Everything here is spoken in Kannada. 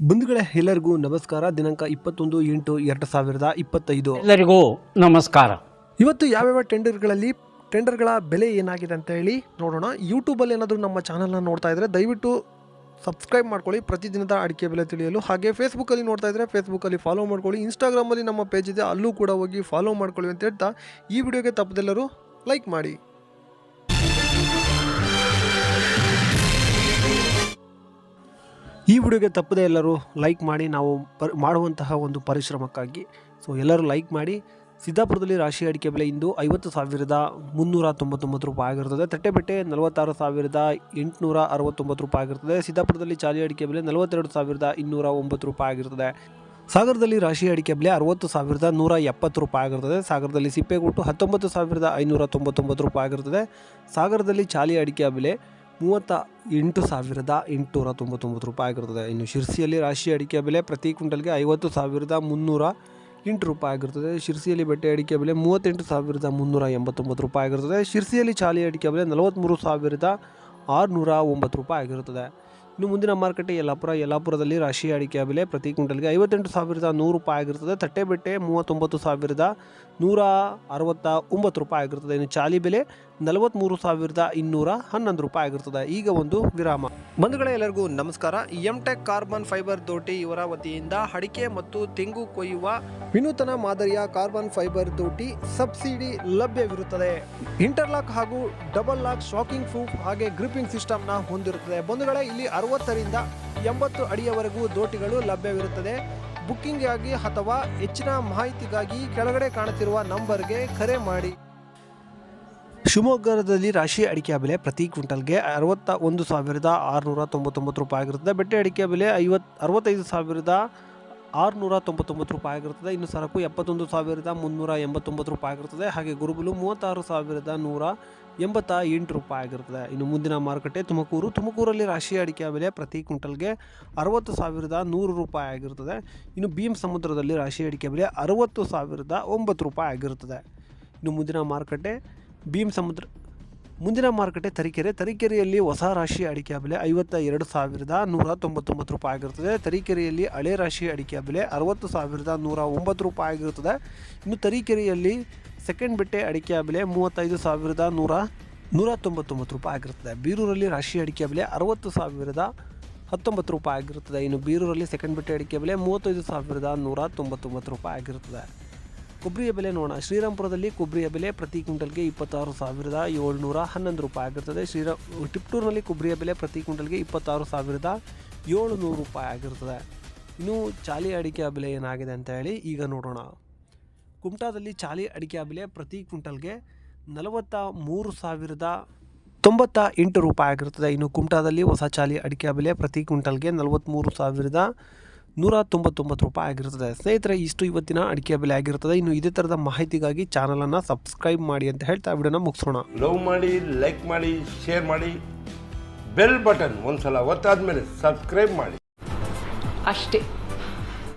ಬಂಧುಗಳೇ ಎಲ್ಲರಿಗೂ ನಮಸ್ಕಾರ. ದಿನಾಂಕ 21/8/2025 ಎಲ್ಲರಿಗೂ ನಮಸ್ಕಾರ. ಇವತ್ತು ಯಾವ್ಯಾವ ಟೆಂಡರ್ಗಳ ಬೆಲೆ ಏನಾಗಿದೆ ಅಂತ ಹೇಳಿ ನೋಡೋಣ. ಯೂಟ್ಯೂಬಲ್ಲಿ ಏನಾದರೂ ನಮ್ಮ ಚಾನಲ್ನ ನೋಡ್ತಾ ಇದ್ದರೆ ದಯವಿಟ್ಟು ಸಬ್ಸ್ಕ್ರೈಬ್ ಮಾಡ್ಕೊಳ್ಳಿ ಪ್ರತಿದಿನದ ಅಡಿಕೆ ಬೆಲೆ ತಿಳಿಯಲು. ಹಾಗೆ ಫೇಸ್ಬುಕ್ಕಲ್ಲಿ ನೋಡ್ತಾ ಇದ್ದರೆ ಫೇಸ್ಬುಕ್ಕಲ್ಲಿ ಫಾಲೋ ಮಾಡ್ಕೊಳ್ಳಿ. ಇನ್ಸ್ಟಾಗ್ರಾಮಲ್ಲಿ ನಮ್ಮ ಪೇಜ್ ಇದೆ, ಅಲ್ಲೂ ಕೂಡ ಹೋಗಿ ಫಾಲೋ ಮಾಡ್ಕೊಳ್ಳಿ ಅಂತ ಹೇಳ್ತಾ ಈ ವಿಡಿಯೋಗೆ ತಪ್ಪದೆಲ್ಲರೂ ಲೈಕ್ ಮಾಡಿ. ಈ ವಿಡಿಯೋಗೆ ತಪ್ಪದೆ ಎಲ್ಲರೂ ಲೈಕ್ ಮಾಡಿ, ನಾವು ಮಾಡುವಂತಹ ಒಂದು ಪರಿಶ್ರಮಕ್ಕಾಗಿ. ಸೊ ಎಲ್ಲರೂ ಲೈಕ್ ಮಾಡಿ. ಸಿದ್ದಾಪುರದಲ್ಲಿ ರಾಶಿ ಅಡಿಕೆ ಬೆಲೆ ಇಂದು 50,399 ರೂಪಾಯಿ ಆಗಿರ್ತದೆ. ತಟ್ಟೆಬೆಟ್ಟೆ 46,869 ರೂಪಾಯಿ ಆಗಿರ್ತದೆ. ಸಿದ್ದಾಪುರದಲ್ಲಿ ಚಾಲಿ ಅಡಿಕೆ ಬೆಲೆ 42,209 ರೂಪಾಯಿ ಆಗಿರ್ತದೆ. ಸಾಗರದಲ್ಲಿ ರಾಶಿ ಅಡಿಕೆ ಬೆಲೆ 60,170 ರೂಪಾಯಿ ಆಗಿರ್ತದೆ. ಸಾಗರದಲ್ಲಿ ಸಿಪ್ಪೆಗುಟ್ಟು 19,599 ರೂಪಾಯಿ ಆಗಿರ್ತದೆ. ಸಾಗರದಲ್ಲಿ ಚಾಲಿ ಅಡಿಕೆ ಬೆಲೆ 38,899 ರೂಪಾಯಿ ಆಗಿರ್ತದೆ. ಇನ್ನು ಶಿರ್ಸಿಯಲ್ಲಿ ರಾಶಿ ಅಡಿಕೆ ಬೆಲೆ ಪ್ರತಿ ಕ್ವಿಂಟಲ್ಗೆ 50,308 ರೂಪಾಯಿ ಆಗಿರ್ತದೆ. ಶಿರ್ಸಿಯಲ್ಲಿ ಬೆಟ್ಟೆ ಅಡಿಕೆ ಬೆಲೆ 38,389 ರೂಪಾಯಿ ಆಗಿರ್ತದೆ. ಶಿರ್ಸಿಯಲ್ಲಿ ಚಾಲಿ ಅಡಿಕೆ ಬೆಲೆ 43,609 ರೂಪಾಯಿ ಆಗಿರುತ್ತದೆ. ಇನ್ನು ಮುಂದಿನ ಮಾರುಕಟ್ಟೆ ಯಲ್ಲಾಪುರದಲ್ಲಿ ರಾಶಿ ಅಡಿಕೆ ಬೆಲೆ ಪ್ರತಿ ಕ್ವಿಂಟಲ್ಗೆ 58,100 ರೂಪಾಯಿ ಆಗಿರ್ತದೆ. ತಟ್ಟೆಬೆಟ್ಟೆ 39,169 ರೂಪಾಯಿ ಆಗಿರ್ತದೆ. ಇನ್ನು ಚಾಲಿ ಬೆಲೆ 43,211 ರೂಪಾಯಿ ಆಗಿರ್ತದೆ. ಈಗ ಒಂದು ವಿರಾಮ. ಬಂಧುಗಳೇ ಎಲ್ಲರಿಗೂ ನಮಸ್ಕಾರ. ಎಂಟೆಕ್ ಕಾರ್ಬನ್ ಫೈಬರ್ ದೋಟಿ ಇವರ ವತಿಯಿಂದ ಅಡಿಕೆ ಮತ್ತು ತೆಂಗು ಕೊಯ್ಯುವ ವಿನೂತನ ಮಾದರಿಯ ಕಾರ್ಬನ್ ಫೈಬರ್ ದೋಟಿ ಸಬ್ಸಿಡಿ ಲಭ್ಯವಿರುತ್ತದೆ. ಇಂಟರ್ಲಾಕ್ ಹಾಗೂ ಡಬಲ್ ಲಾಕ್ ಶಾಕಿಂಗ್ ಪ್ರೂಫ್ ಹಾಗೆ ಗ್ರಿಪ್ಪಿಂಗ್ ಸಿಸ್ಟಮ್ ನ ಹೊಂದಿರುತ್ತದೆ. ಬಂಧುಗಳೇ ಇಲ್ಲಿ 60ರಿಂದ 80 ಅಡಿಯವರೆಗೂ ದೋಟಿಗಳು ಲಭ್ಯವಿರುತ್ತದೆ. ಬುಕ್ಕಿಂಗ್ ಆಗಿ ಅಥವಾ ಹೆಚ್ಚಿನ ಮಾಹಿತಿಗಾಗಿ ಕೆಳಗಡೆ ಕಾಣುತ್ತಿರುವ ನಂಬರ್ಗೆ ಕರೆ ಮಾಡಿ. ಶಿವಮೊಗ್ಗದಲ್ಲಿ ರಾಶಿ ಅಡಿಕೆ ಬೆಲೆ ಪ್ರತಿ ಕ್ವಿಂಟಲ್ಗೆ 61,699 ರೂಪಾಯಿ ಆಗಿರುತ್ತದೆ. ಬೆಟ್ಟೆ ಅಡಿಕೆ ಬೆಲೆ 65,699 ರೂಪಾಯಿ ಆಗಿರುತ್ತದೆ. ಇನ್ನು ಸರಕು 71,389 ರೂಪಾಯಿ ಆಗಿರುತ್ತದೆ. ಹಾಗೆ ಗುರುಗುಲು 36,188 ರೂಪಾಯಿ ಆಗಿರುತ್ತದೆ. ಇನ್ನು ಮುಂದಿನ ಮಾರುಕಟ್ಟೆ ತುಮಕೂರಲ್ಲಿ ರಾಶಿ ಅಡಿಕೆ ಬೆಲೆ ಪ್ರತಿ ಕ್ವಿಂಟಲ್ಗೆ 60,100 ರೂಪಾಯಿ ಆಗಿರುತ್ತದೆ. ಇನ್ನು BM ಸಮುದ್ರದಲ್ಲಿ ರಾಶಿ ಅಡಿಕೆ ಬೆಲೆ 60,009 ರೂಪಾಯಿ ಆಗಿರುತ್ತದೆ. ಇನ್ನು ಮುಂದಿನ ಮಾರುಕಟ್ಟೆ ತರೀಕೆರೆಯಲ್ಲಿ ಹೊಸ ರಾಶಿ ಅಡಿಕೆ ಬೆಲೆ 52,199 ರೂಪಾಯಿ ಆಗಿರುತ್ತದೆ. ತರೀಕೆರೆಯಲ್ಲಿ ಹಳೆ ರಾಶಿ ಅಡಿಕೆ ಬೆಲೆ 60,109 ರೂಪಾಯಿ ಆಗಿರುತ್ತದೆ. ಇನ್ನು ತರೀಕೆರೆಯಲ್ಲಿ ಸೆಕೆಂಡ್ ಬೆಟ್ಟೆ ಅಡಿಕೆ ಬೆಲೆ 35,199 ರೂಪಾಯಿ ಆಗಿರುತ್ತದೆ. ಬೀರೂರಲ್ಲಿ ರಾಶಿ ಅಡಿಕೆ ಬೆಲೆ 60,019 ರೂಪಾಯಿ ಆಗಿರುತ್ತದೆ. ಇನ್ನು ಬೀರೂರಲ್ಲಿ ಸೆಕೆಂಡ್ ಬೆಟ್ಟೆ ಅಡಿಕೆ ಬೆಲೆ 35,199 ರೂಪಾಯಿ ಆಗಿರುತ್ತದೆ. ಕೊಬ್ಬರಿಯ ಬೆಲೆ ನೋಡೋಣ. ಶ್ರೀರಾಮ್ಪುರದಲ್ಲಿ ಕೊಬ್ಬರಿಯ ಬೆಲೆ ಪ್ರತಿ ಕ್ವಿಂಟಲ್ಗೆ 26,711 ರೂಪಾಯಿ ಆಗಿರ್ತದೆ. ಟಿಪ್ಟೂರಿನಲ್ಲಿ ಕೊಬ್ಬರಿಯ ಬೆಲೆ ಪ್ರತಿ ಕ್ವಿಂಟಲ್ಗೆ 26,700 ರೂಪಾಯಿ ಆಗಿರ್ತದೆ. ಇನ್ನು ಚಾಲಿ ಅಡಿಕೆ ಬೆಲೆ ಏನಾಗಿದೆ ಅಂತ ಹೇಳಿ ಈಗ ನೋಡೋಣ. ಕುಮಟಾದಲ್ಲಿ ಚಾಲಿ ಅಡಿಕೆ ಬೆಲೆ ಪ್ರತಿ ಕ್ವಿಂಟಲ್ಗೆ 43,098 ರೂಪಾಯಿ ಆಗಿರ್ತದೆ. ಇನ್ನು ಕುಮಟಾದಲ್ಲಿ ಹೊಸ ಚಾಲಿ ಅಡಿಕೆ ಬೆಲೆ ಪ್ರತಿ ಕ್ವಿಂಟಲ್ಗೆ 43,199 ರೂಪಾಯಿ ಆಗಿರ್ತದೆ. ಸ್ನೇಹಿತರೆ, ಇಷ್ಟು ಇವತ್ತಿನ ಅಡಿಕೆ ಬೆಲೆ ಆಗಿರ್ತದೆ. ಇನ್ನು ಇದೇ ಥರದ ಮಾಹಿತಿಗಾಗಿ ಚಾನಲನ್ನು ಸಬ್ಸ್ಕ್ರೈಬ್ ಮಾಡಿ ಅಂತ ಹೇಳ್ತಾ ವಿಡಿಯೋನ ಮುಗಿಸೋಣ. ಲವ್ ಮಾಡಿ, ಲೈಕ್ ಮಾಡಿ, ಶೇರ್ ಮಾಡಿ, ಬೆಲ್ ಬಟನ್ ಒಂದ್ಸಲ ಒತ್ತಾದ್ಮೇಲೆ ಸಬ್ಸ್ಕ್ರೈಬ್ ಮಾಡಿ ಅಷ್ಟೇ.